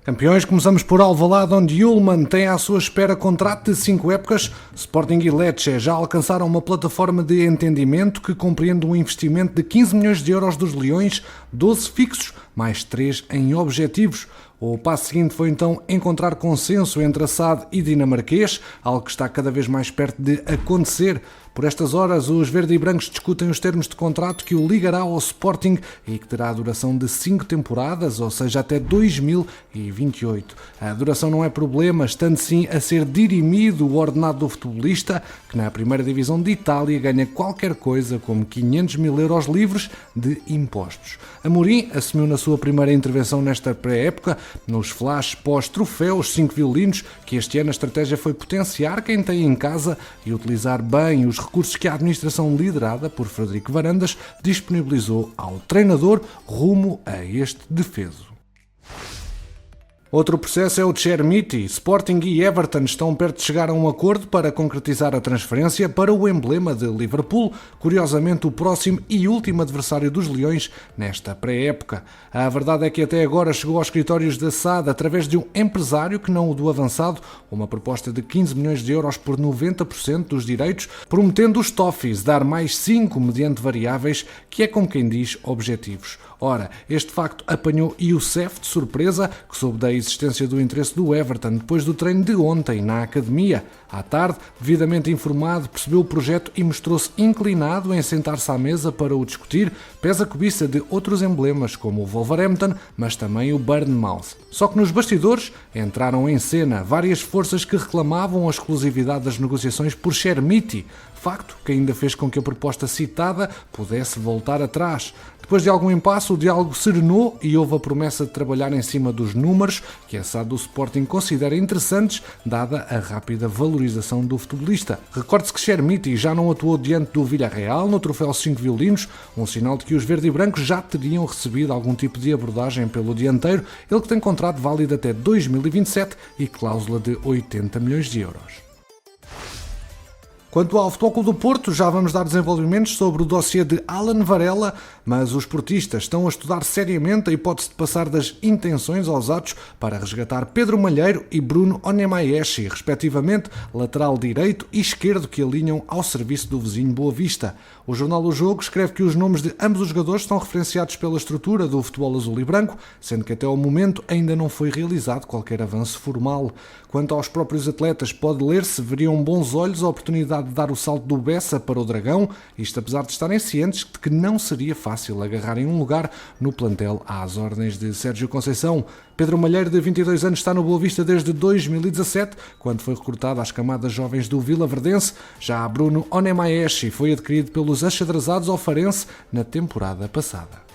Campeões, começamos por Alvalade, onde Ullmann tem à sua espera contrato de 5 épocas. Sporting e Lecce já alcançaram uma plataforma de entendimento que compreende um investimento de 15 milhões de euros dos Leões, 12 fixos, mais 3 em objetivos. O passo seguinte foi então encontrar consenso entre a SAD e dinamarquês, algo que está cada vez mais perto de acontecer. Por estas horas, os verde e brancos discutem os termos de contrato que o ligará ao Sporting e que terá a duração de 5 temporadas, ou seja, até 2028. A duração não é problema, estando sim a ser dirimido o ordenado do futebolista, que na primeira divisão de Itália ganha qualquer coisa como 500 mil euros livres de impostos. Amorim assumiu na sua primeira intervenção nesta pré-época, nos flash pós-troféu, os 5 violinos, que este ano a estratégia foi potenciar quem tem em casa e utilizar bem os recursos que a administração liderada por Frederico Varandas disponibilizou ao treinador rumo a este defeso. Outro processo é o de Chermiti. Sporting e Everton estão perto de chegar a um acordo para concretizar a transferência para o emblema de Liverpool, curiosamente o próximo e último adversário dos Leões nesta pré-época. A verdade é que até agora chegou aos escritórios da SAD através de um empresário que não o do avançado, uma proposta de 15 milhões de euros por 90% dos direitos, prometendo os Toffees dar mais 5 mediante variáveis, que é como quem diz objetivos. Ora, este facto apanhou Youssef de surpresa, que soube da existência do interesse do Everton depois do treino de ontem na academia. À tarde, devidamente informado, percebeu o projeto e mostrou-se inclinado em sentar-se à mesa para o discutir, pés a cobiça de outros emblemas como o Wolverhampton, mas também o Bournemouth. Só que nos bastidores entraram em cena várias forças que reclamavam a exclusividade das negociações por Chermiti, facto que ainda fez com que a proposta citada pudesse voltar atrás. Depois de algum impasse, o diálogo serenou e houve a promessa de trabalhar em cima dos números que a SAD do Sporting considera interessantes, dada a rápida valorização do futebolista. Recorde-se que Chermiti já não atuou diante do Villarreal no troféu 5 violinos, um sinal de que os verde e brancos já teriam recebido algum tipo de abordagem pelo dianteiro, ele que tem contrato válido até 2027 e cláusula de 80 milhões de euros. Quanto ao Futebol Clube do Porto, já vamos dar desenvolvimentos sobre o dossiê de Alan Varela, mas os portistas estão a estudar seriamente a hipótese de passar das intenções aos atos para resgatar Pedro Malheiro e Bruno Onyemaechi, respectivamente, lateral direito e esquerdo que alinham ao serviço do vizinho Boa Vista. O jornal O Jogo escreve que os nomes de ambos os jogadores estão referenciados pela estrutura do futebol azul e branco, sendo que até ao momento ainda não foi realizado qualquer avanço formal. Quanto aos próprios atletas, pode ler-se, veriam bons olhos a oportunidade de dar o salto do Bessa para o Dragão, isto apesar de estarem cientes de que não seria fácil agarrarem um lugar no plantel às ordens de Sérgio Conceição. Pedro Malheiro, de 22 anos, está no Boa Vista desde 2017, quando foi recrutado às camadas jovens do Vila Verdense. Já Bruno Onyemaechi foi adquirido pelos achadrezados ao Farense na temporada passada.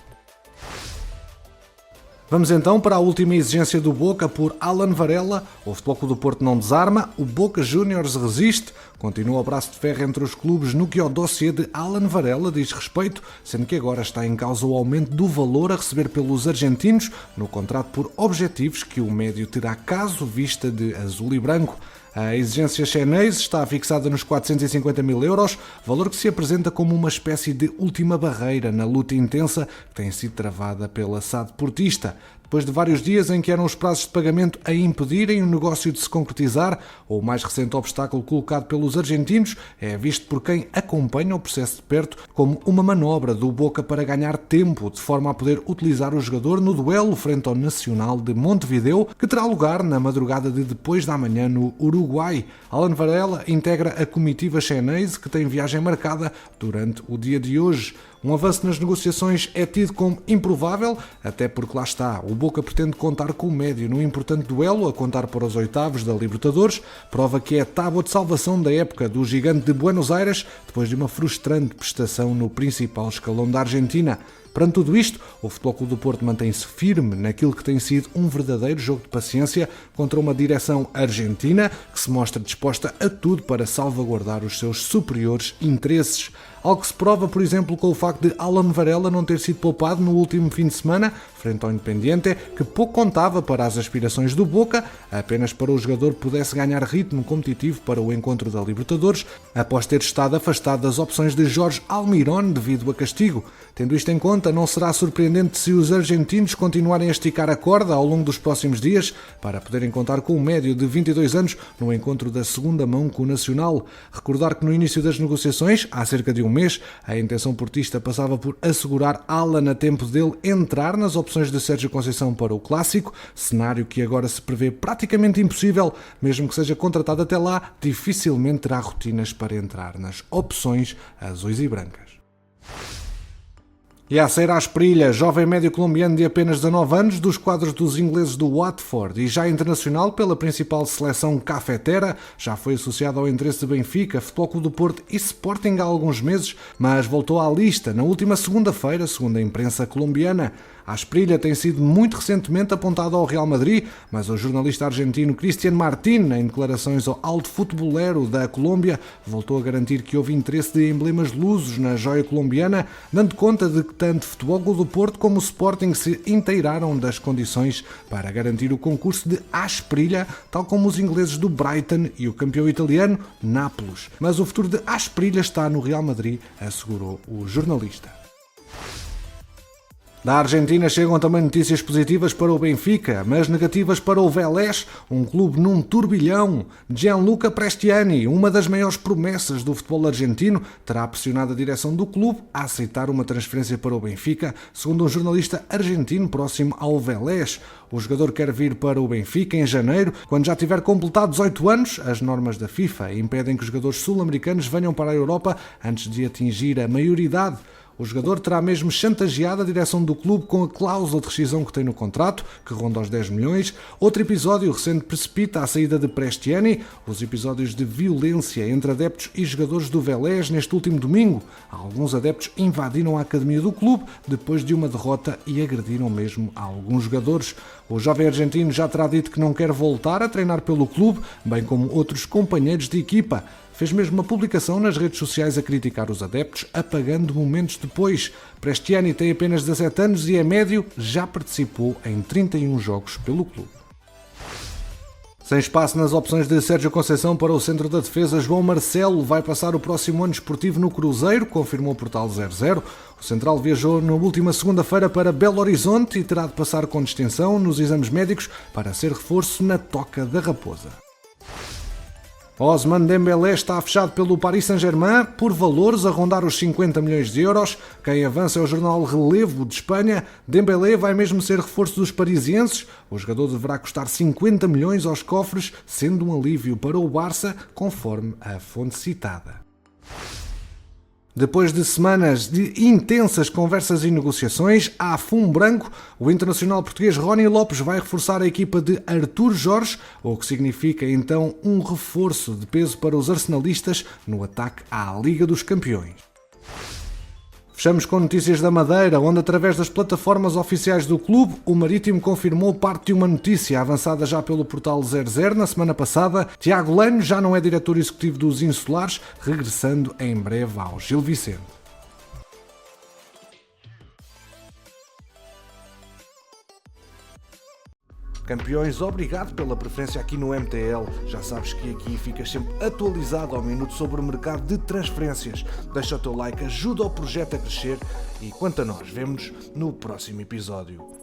Vamos então para a última exigência do Boca por Alan Varela. O Futebol Clube do Porto não desarma, o Boca Juniors resiste. Continua o braço de ferro entre os clubes no que ao dossiê de Alan Varela diz respeito, sendo que agora está em causa o aumento do valor a receber pelos argentinos no contrato por objetivos que o médio terá caso vista de azul e branco. A exigência chinesa está fixada nos 450 mil euros, valor que se apresenta como uma espécie de última barreira na luta intensa que tem sido travada pela SAD portista. Depois de vários dias em que eram os prazos de pagamento a impedirem o negócio de se concretizar, o mais recente obstáculo colocado pelos argentinos é visto por quem acompanha o processo de perto como uma manobra do Boca para ganhar tempo, de forma a poder utilizar o jogador no duelo frente ao Nacional de Montevideo, que terá lugar na madrugada de depois da manhã no Uruguai. Alan Varela integra a comitiva chinesa que tem viagem marcada durante o dia de hoje. Um avanço nas negociações é tido como improvável, até porque lá está, o Boca pretende contar com o médio num importante duelo a contar para os oitavos da Libertadores, prova que é a tábua de salvação da época do gigante de Buenos Aires, depois de uma frustrante prestação no principal escalão da Argentina. Perante tudo isto, o Futebol Clube do Porto mantém-se firme naquilo que tem sido um verdadeiro jogo de paciência contra uma direção argentina que se mostra disposta a tudo para salvaguardar os seus superiores interesses. Algo que se prova, por exemplo, com o facto de Alan Varela não ter sido poupado no último fim de semana frente ao Independiente, que pouco contava para as aspirações do Boca, apenas para o jogador pudesse ganhar ritmo competitivo para o encontro da Libertadores, após ter estado afastado das opções de Jorge Almirón devido a castigo. Tendo isto em conta, não será surpreendente se os argentinos continuarem a esticar a corda ao longo dos próximos dias para poderem contar com um médio de 22 anos no encontro da segunda mão com o Nacional. Recordar que no início das negociações, há cerca de um mês, a intenção portista passava por assegurar Alan a tempo dele entrar nas opções de Sérgio Conceição para o Clássico, cenário que agora se prevê praticamente impossível, mesmo que seja contratado até lá, dificilmente terá rotinas para entrar nas opções azuis e brancas. Yasser Asprilla, jovem médio colombiano de apenas 19 anos, dos quadros dos ingleses do Watford e já internacional pela principal seleção cafetera, já foi associado ao interesse de Benfica, Futebol Clube do Porto e Sporting há alguns meses, mas voltou à lista na última segunda-feira, segundo a imprensa colombiana. Asprilla tem sido muito recentemente apontado ao Real Madrid, mas o jornalista argentino Cristian Martín, em declarações ao Alto Futebolero da Colômbia, voltou a garantir que houve interesse de emblemas lusos na joia colombiana, dando conta de que tanto Futebol Clube do Porto como o Sporting se inteiraram das condições para garantir o concurso de Asprilla, tal como os ingleses do Brighton e o campeão italiano Nápoles. Mas o futuro de Asprilla está no Real Madrid, assegurou o jornalista. Da Argentina chegam também notícias positivas para o Benfica, mas negativas para o Vélez, um clube num turbilhão. Gianluca Prestiani, uma das maiores promessas do futebol argentino, terá pressionado a direção do clube a aceitar uma transferência para o Benfica, segundo um jornalista argentino próximo ao Vélez. O jogador quer vir para o Benfica em janeiro, quando já tiver completado 18 anos. As normas da FIFA impedem que os jogadores sul-americanos venham para a Europa antes de atingir a maioridade. O jogador terá mesmo chantageado a direção do clube com a cláusula de rescisão que tem no contrato, que ronda aos 10 milhões. Outro episódio recente precipita a saída de Prestiani, os episódios de violência entre adeptos e jogadores do Vélez neste último domingo. Alguns adeptos invadiram a academia do clube depois de uma derrota e agrediram mesmo alguns jogadores. O jovem argentino já terá dito que não quer voltar a treinar pelo clube, bem como outros companheiros de equipa. Fez mesmo uma publicação nas redes sociais a criticar os adeptos, apagando momentos depois. Prestiani tem apenas 17 anos e é médio, já participou em 31 jogos pelo clube. Sem espaço nas opções de Sérgio Conceição para o centro da defesa, João Marcelo vai passar o próximo ano esportivo no Cruzeiro, confirmou o portal 00. O central viajou na última segunda-feira para Belo Horizonte e terá de passar com distinção nos exames médicos para ser reforço na Toca da Raposa. Ousmane Dembélé está fechado pelo Paris Saint-Germain por valores a rondar os 50 milhões de euros. Quem avança é o jornal Relevo de Espanha. Dembélé vai mesmo ser reforço dos parisienses. O jogador deverá custar 50 milhões aos cofres, sendo um alívio para o Barça, conforme a fonte citada. Depois de semanas de intensas conversas e negociações, a fumo branco, o internacional português Rony Lopes vai reforçar a equipa de Artur Jorge, o que significa então um reforço de peso para os arsenalistas no ataque à Liga dos Campeões. Fechamos com notícias da Madeira, onde através das plataformas oficiais do clube, o Marítimo confirmou parte de uma notícia avançada já pelo portal 00 na semana passada. Tiago Lano já não é diretor executivo dos Insulares, regressando em breve ao Gil Vicente. Campeões, obrigado pela preferência aqui no MTL. Já sabes que aqui ficas sempre atualizado ao minuto sobre o mercado de transferências. Deixa o teu like, ajuda o projeto a crescer e quanto a nós, vemo-nos no próximo episódio.